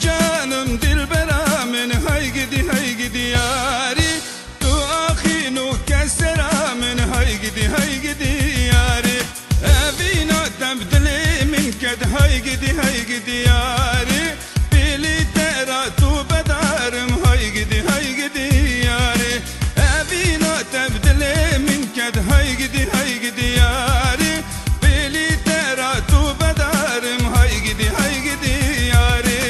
canım dilbera min hay gidi yari tu akhi nu kesera min hay gidi yari evina tebdili min ked hay gidi yari bili tera tu bedarım hay gidi yari evina tebdili min ked hay gidi yari bili tera tu bedarım hay gidi yari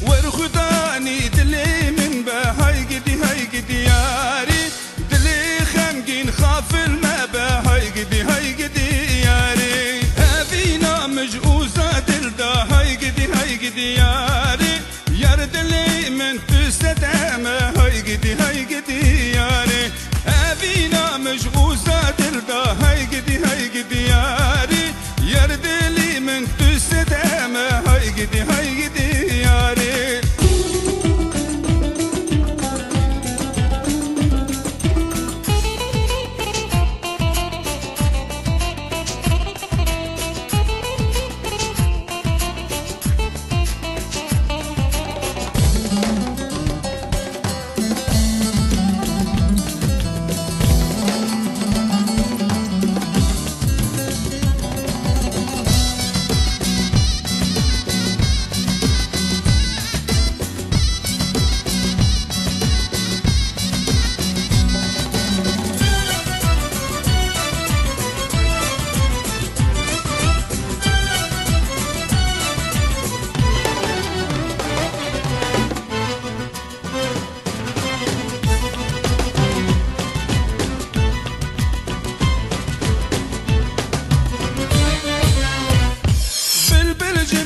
ورخداني دلي من بهاي قدي ياري دلي خمقين خاف المبا هاي قدي ياري أبينا مجؤوزة دلدا هاي قدي ياري يار دلي من فسد عما هاي قدي ياري أبينا مجؤوزة دلدا هاي قدي ياري يار دلي من فسد عما هاي قدي ياري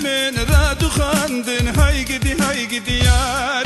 من راد خاندن هاي قدي ياري